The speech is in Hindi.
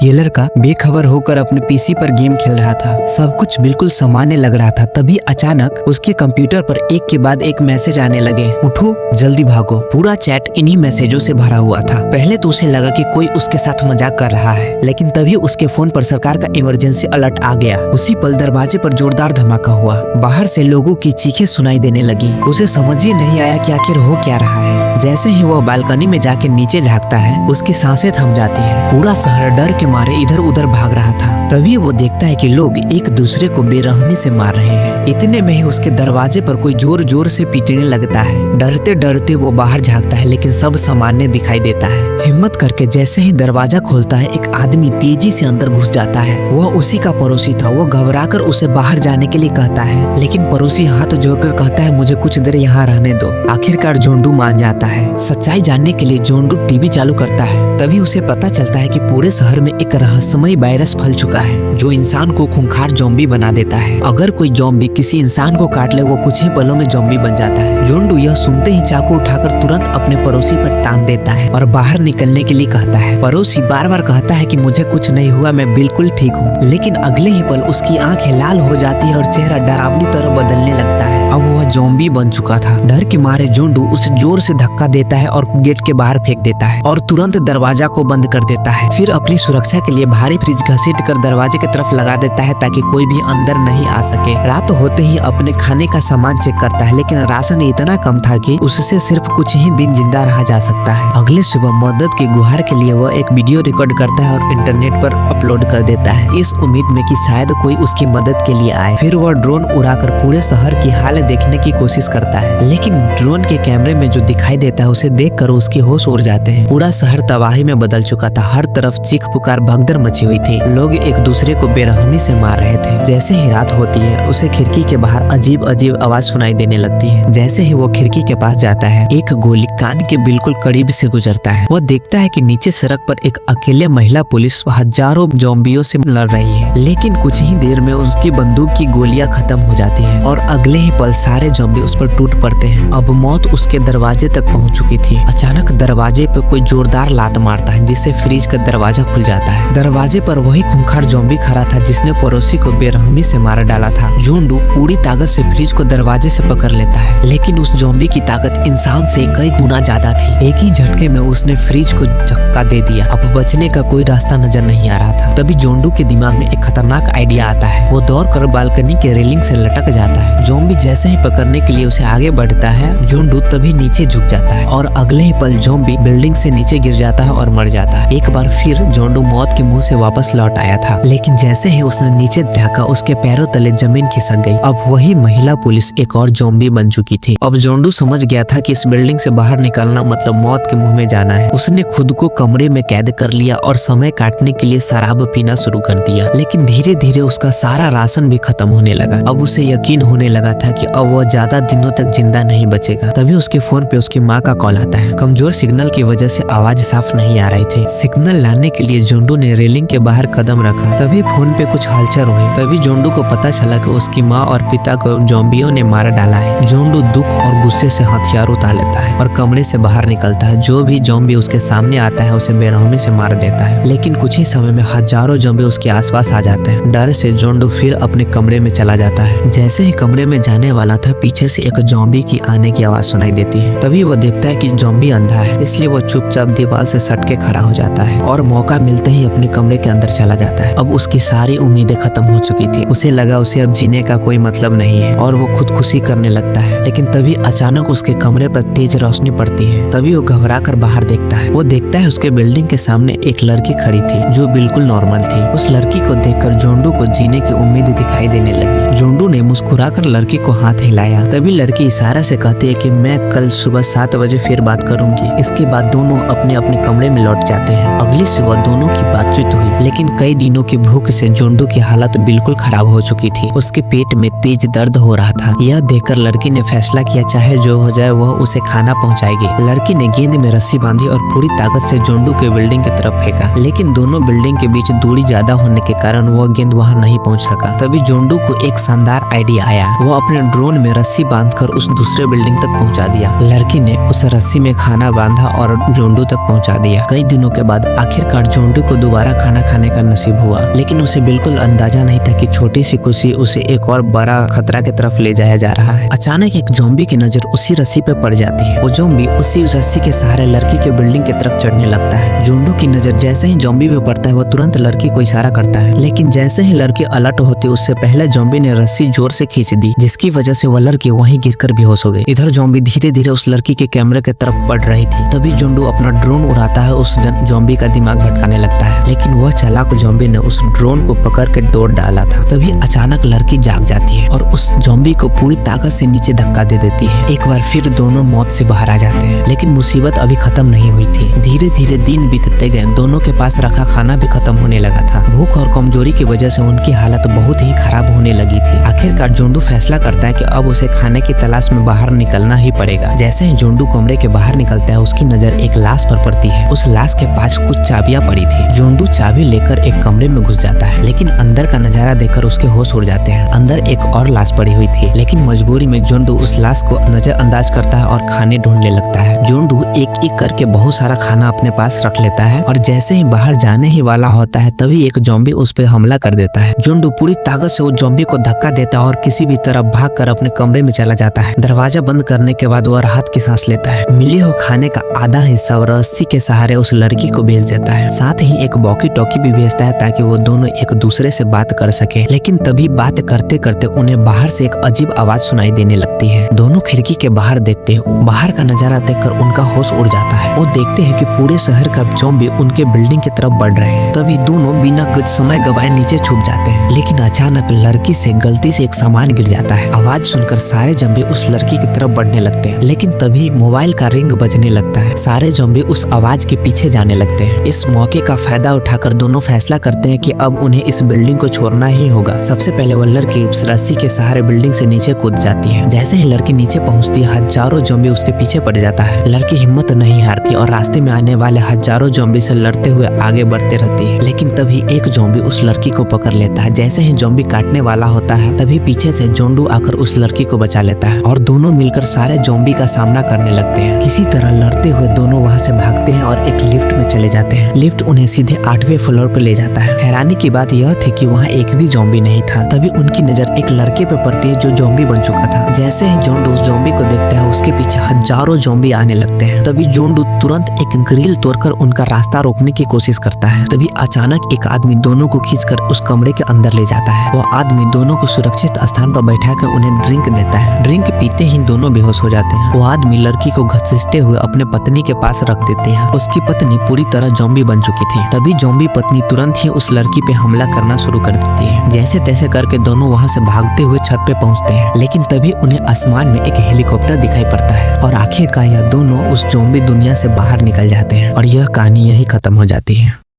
ये लड़का बेखबर होकर अपने पीसी पर गेम खेल रहा था। सब कुछ बिल्कुल सामान्य लग रहा था। तभी अचानक उसके कंप्यूटर पर एक के बाद एक मैसेज आने लगे। उठो, जल्दी भागो। पूरा चैट इन्हीं मैसेजों से भरा हुआ था। पहले तो उसे लगा कि कोई उसके साथ मजाक कर रहा है, लेकिन तभी उसके फोन पर सरकार का इमरजेंसी अलर्ट आ गया। उसी पल दरवाजे पर जोरदार धमाका हुआ। बाहर से लोगों की चीखें सुनाई देने लगी। उसे समझ ही नहीं आया कि आखिर हो क्या रहा है। जैसे ही वो बालकनी में जाके नीचे झांकता है, उसकी सांसें थम जाती है। पूरा शहर डर के मारे इधर उधर भाग रहा था। तभी वो देखता है कि लोग एक दूसरे को बेरहमी से मार रहे हैं। इतने में ही उसके दरवाजे पर कोई जोर जोर से पीटने लगता है। डरते डरते वो बाहर झांकता है, लेकिन सब सामान्य दिखाई देता है। हिम्मत करके जैसे ही दरवाजा खोलता है, एक आदमी तेजी से अंदर घुस जाता है। वह उसी का पड़ोसी था। वो घबराकर उसे बाहर जाने के लिए कहता है, लेकिन पड़ोसी हाथ जोड़कर कहता है, मुझे कुछ देर यहाँ रहने दो। आखिरकार जोंडू मान जाता है। सच्चाई जानने के लिए जोंडू टीवी चालू करता है। तभी उसे पता चलता है कि पूरे शहर में एक रहस्यमय वायरस फैल चुका है, जो इंसान को खूंखार ज़ॉम्बी बना देता है। अगर कोई ज़ॉम्बी किसी इंसान को काट ले, वो कुछ ही पलों में ज़ॉम्बी बन जाता है। जोंडू यह सुनते ही चाकू उठाकर तुरंत अपने पड़ोसी पर तान देता है और बाहर निकलने के लिए कहता है। पड़ोसी बार बार कहता है कि मुझे कुछ नहीं हुआ, मैं बिल्कुल ठीक हूँ। लेकिन अगले ही पल उसकी आंखें लाल हो जाती है और चेहरा डरावनी तरह बदलने लगता है। अब वह ज़ॉम्बी बन चुका था। डर के मारे जोंडू उसे जोर से धक्का देता है और गेट के बाहर फेंक देता है और तुरंत दरवाजा को बंद कर देता है। फिर अपनी सुरक्षा के लिए भारी फ्रिज घसीट कर दरवाजे की तरफ लगा देता है, ताकि कोई भी अंदर नहीं आ सके। रात होते ही अपने खाने का सामान चेक करता है, लेकिन राशन इतना कम था कि उससे सिर्फ कुछ ही दिन जिंदा रहा जा सकता है। अगले सुबह मदद की गुहार के लिए वह एक वीडियो रिकॉर्ड करता है और इंटरनेट पर अपलोड कर देता है, इस उम्मीद में कि शायद कोई उसकी मदद के लिए आए। फिर वह ड्रोन उड़ाकर पूरे शहर की हालत देखने की कोशिश करता है, लेकिन ड्रोन के कैमरे में जो दिखाई देता है उसे देखकर उसके होश उड़ जाते हैं। पूरा शहर तबाही में बदल चुका था। हर तरफ चीख पुकार भगदड़ मची हुई थी। लोग एक दूसरे को बेरहमी से मार रहे थे। जैसे ही रात होती है, उसे खिड़की के बाहर अजीब अजीब आवाज सुनाई देने लगती है। जैसे ही वो खिड़की के पास जाता है, एक गोली कान के बिल्कुल करीब से गुजरता है। वह देखता है कि नीचे सड़क पर एक अकेले महिला पुलिस हजारों ज़ॉम्बियों से लड़ रही है, लेकिन कुछ ही देर में उसकी बंदूक की गोलियां खत्म हो जाती हैं और अगले ही पल सारे ज़ॉम्बी उस पर टूट पड़ते हैं। अब मौत उसके दरवाजे तक पहुंच चुकी थी। अचानक दरवाजे पे कोई जोरदार लात मारता है, जिससे फ्रिज का दरवाजा खुल जाता है। दरवाजे पर वही खूंखार ज़ॉम्बी खड़ा था जिसने पड़ोसी को बेरहमी से मार डाला था। जोंडू पूरी ताकत से फ्रिज को दरवाजे से पकड़ लेता है, लेकिन उस ज़ॉम्बी की ताकत इंसान से कई गुना ज्यादा थी। एक ही झटके में उसने फ्रिज को धक्का दे दिया। अब बचने का कोई रास्ता नजर नहीं आ रहा था। तभी जोंडू के दिमाग में एक खतरनाक आइडिया आता है। वो दौड़कर बालकनी के रेलिंग से लटक जाता है। ज़ॉम्बी जैसे ही पकड़ने के लिए उसे आगे बढ़ता है, जोंडू तभी नीचे झुक जाता है और अगले ही पल ज़ॉम्बी बिल्डिंग से नीचे गिर जाता है और मर जाता है। एक बार फिर जोंडू मौत के मुंह से वापस लौट आया था, लेकिन जैसे ही उसने नीचे झांका, उसके पैरों तले जमीन खिसक गई। अब वही महिला पुलिस एक और ज़ॉम्बी बन चुकी थी। अब जोंडू समझ गया था कि इस बिल्डिंग से बाहर निकलना मतलब मौत के मुंह में जाना है। उसने खुद को कमरे में कैद कर लिया और समय काटने के लिए शराब पीना शुरू कर दिया, लेकिन धीरे धीरे उसका सारा राशन भी खत्म होने लगा। अब उसे यकीन होने लगा था कि अब वह ज्यादा दिनों तक जिंदा नहीं बचेगा। तभी उसके फोन पे उसकी माँ का कॉल आता है। कमजोर सिग्नल की वजह से आवाज साफ नहीं आ रही थी। सिग्नल लाने के लिए जोंडू ने रेलिंग के बाहर कदम रखा। तभी फोन पे कुछ हलचल हुई। तभी जोंडू को पता चला कि उसकी माँ और पिता को ज़ॉम्बियों ने मार डाला है। जोंडू दुख और गुस्से से हथियार उतार लेता है और कमरे से बाहर निकलता है। जो भी ज़ॉम्बी उसके सामने आता है उसे बेरहमी से मार देता है, लेकिन कुछ ही समय में हजारों ज़ॉम्बी उसके आसपास आ जाते हैं। डर से जोंडू फिर अपने कमरे में चला जाता है। जैसे ही कमरे में जाने वाला था, पीछे से एक ज़ॉम्बी की आने की आवाज सुनाई देती है। तभी वो देखता है कि ज़ॉम्बी अंधा है, इसलिए वो चुपचाप दीवार से सट के खड़ा हो जाता है और मौका मिलते ही अपने कमरे के अंदर चला जाता है। अब उसकी सारी उम्मीदें खत्म हो चुकी थी। उसे लगा उसे अब जीने का कोई मतलब नहीं है और वो खुदकुशी करने लगता है। लेकिन तभी अचानक उसके कमरे पर तेज रोशनी पड़ती है। तभी वो घबरा कर बाहर देखता है। वो देखता है उसके बिल्डिंग के सामने एक लड़की खड़ी थी, जो बिल्कुल नॉर्मल थी। उस लड़की को देखकर जोंडू को जीने की उम्मीद दिखाई देने लगी। जोंडू ने मुस्कुराकर लड़की को हाथ हिलाया। तभी लड़की इशारा से कहती है कि मैं कल सुबह 7 बजे फिर बात करूंगी। इसके बाद दोनों अपने अपने कमरे में लौट जाते हैं। अगली सुबह दोनों की बातचीत हुई, लेकिन कई दिनों की भूख से जोंडू की हालत बिल्कुल खराब हो चुकी थी। उसके पेट में तेज दर्द हो रहा था। यह देखकर लड़की ने फैसला किया, चाहे जो हो जाए वह उसे खाना पहुंचाएगी। लड़की ने गेंद में रस्सी बांधी और पूरी ताकत से जोंडू के बिल्डिंग की तरफ फेंका, लेकिन दोनों बिल्डिंग के बीच दूरी ज्यादा होने के कारण वह गेंद वहां नहीं पहुंच सका। तभी जोंडू को एक शानदार आइडिया आया। वो अपने ड्रोन में रस्सी बांधकर उस दूसरे बिल्डिंग तक पहुंचा दिया। लड़की ने उस रस्सी में खाना बांधा और जोंडू तक पहुंचा दिया। कई दिनों के बाद आखिरकार जोंडू को दोबारा खाना खाने का नसीब हुआ, लेकिन उसे बिल्कुल अंदाजा नहीं था कि छोटी सी खुशी उसे एक और बड़ा खतरा की तरफ ले जाया जा रहा है। अचानक एक ज़ॉम्बी की नजर उसी रस्सी पे पड़ जाती है। वो ज़ॉम्बी उसी रस्सी के सहारे लड़की के बिल्डिंग की तरफ चढ़ने लगता है। जोंडू की नजर जैसे ही ज़ॉम्बी पे पड़ता है वो तुरंत लड़की को इशारा करता है, लेकिन जैसे ही लड़की अलर्ट होती उससे पहले ज़ॉम्बी ने रस्सी जोर से खींच दी, जिसकी वजह से वह लड़की वहीं गिरकर बेहोश हो गई। इधर ज़ॉम्बी धीरे धीरे उस लड़की के कैमरे की तरफ बढ़ रही थी। तभी जोंडू अपना ड्रोन उड़ाता है, उस ज़ॉम्बी का दिमाग भटकाने लगता है, लेकिन वह चालाक ज़ॉम्बी ने उस ड्रोन को पकड़ के तोड़ डाला था। तभी अचानक लड़की जाग जाती है और उस ज़ॉम्बी को पूरी ताकत से नीचे धक्का दे देती है। एक बार फिर दोनों मौत से बाहर आ जाते हैं, लेकिन मुसीबत अभी खत्म नहीं हुई थी। धीरे धीरे दिन बीतते गए, दोनों के पास रखा खाना भी खत्म होने लगा था। भूख और कमजोरी की वजह से उनकी हालत बहुत ही खराब होने लगी थी। आखिरकार जोंडू फैसला करता है कि अब उसे खाने की तलाश में बाहर निकलना ही पड़ेगा। जैसे ही जोंडू कमरे के बाहर निकलता है उसकी नजर एक लाश पर पड़ती है। उस लाश के पास कुछ चाबियां पड़ी थी। जोंडू चाबी लेकर एक कमरे में घुस जाता है, लेकिन अंदर का नजारा देखकर उसके होश उड़ जाते हैं। अंदर एक और लाश पड़ी हुई थी, लेकिन मजबूरी में जोंडू उस लाश को नजरअंदाज करता है और खाने ढूंढने लगता है। जोंडू एक एक करके बहुत सारा खाना अपने पास रख लेता है और जैसे ही बाहर जाने ही वाला होता है तभी एक ज़ॉम्बी उस पर हमला कर देता है। जोंडू पूरी ताकत से उस ज़ॉम्बी को धक्का देता है और किसी भी तरह भागकर अपने कमरे में चला जाता है। दरवाजा बंद करने के बाद वह राहत की सांस लेता है। मिले हुए खाने का आधा हिस्सा और रस्सी के सहारे उस लड़की को भेज देता है। साथ ही एक वॉकी टॉकी भी भेजता है ताकि वो दोनों एक दूसरे से बात कर सके। लेकिन तभी बात करते करते उन्हें बाहर से एक अजीब आवाज सुनाई देने लगती है। दोनों खिड़की के बाहर देखते हैं। बाहर का नजारा देखकर उनका होश उड़ जाता है। वो देखते हैं कि पूरे शहर का ज़ॉम्बी उनके बिल्डिंग की तरफ बढ़ रहे हैं। तभी दोनों बिना कुछ समय गवाए नीचे छुप जाते हैं, लेकिन अचानक लड़की से गलती से एक सामान गिर जाता है। आवाज सुनकर सारे ज़ॉम्बी उस लड़की की तरफ बढ़ने लगते हैं, लेकिन तभी मोबाइल का रिंग बजने लगता है। सारे ज़ॉम्बी उस आवाज के पीछे जाने लगते हैं। इस मौके का फायदा उठाकर दोनों फैसला करते हैं कि अब उन्हें इस बिल्डिंग को छोड़ना ही होगा। सबसे पहले वह लड़की उस रस्सी के सहारे बिल्डिंग से नीचे कूद जाती है। जैसे ही लड़की नीचे पहुंचती है हजारों ज़ॉम्बी उसके पीछे पड़ जाता है। लड़की हिम्मत नहीं हारती और रास्ते में आने वाले हजारों ज़ॉम्बी से लड़ते हुए आगे बढ़ते रहती है। लेकिन तभी एक ज़ॉम्बी उस लड़की को पकड़ लेता है। जैसे ही ज़ॉम्बी काटने वाला होता है तभी पीछे से जोंडू आकर उस लड़की को बचा लेता है और दोनों मिलकर सारे ज़ॉम्बी का सामना करने लगते हैं। किसी तरह लड़ते हुए दोनों वहां से भागते हैं और एक लिफ्ट में चले जाते हैं। लिफ्ट उन्हें सीधे 8वें फ्लोर पर ले जाता है। हैरानी की बात यह थी कि वहाँ एक भी ज़ॉम्बी नहीं था। तभी उनकी नजर एक लड़के पे पड़ती है जो ज़ॉम्बी बन चुका था। जैसे ही जोंडू उस ज़ॉम्बी को देखता है उसके पीछे हजारों ज़ॉम्बी आने लगते हैं। तभी जोंडू तुरंत एक ग्रिल तोड़कर उनका रास्ता रोकने की कोशिश करता है। तभी अचानक एक आदमी दोनों को खींचकर उस कमरे के अंदर ले जाता है। वह आदमी दोनों को सुरक्षित स्थान पर बैठाकर उन्हें ड्रिंक देता है। ड्रिंक पीते ही दोनों बेहोश हो जाते हैं। वो आदमी लड़की को घसीटते हुए अपने पत्नी के पास रख देते हैं। उसकी पत्नी पूरी तरह ज़ॉम्बी बन चुकी थी। तभी ज़ॉम्बी पत्नी तुरंत ही उस लड़की पे हमला करना शुरू कर देती है। जैसे तैसे करके दोनों वहां से भागते हुए छत पे पहुंचते हैं, लेकिन तभी उन्हें आसमान में एक हेलीकॉप्टर दिखाई पड़ता है और आखिरकार यह दोनों उस ज़ॉम्बी दुनिया से बाहर निकल जाते हैं और यह कहानी यही खत्म हो जाती है।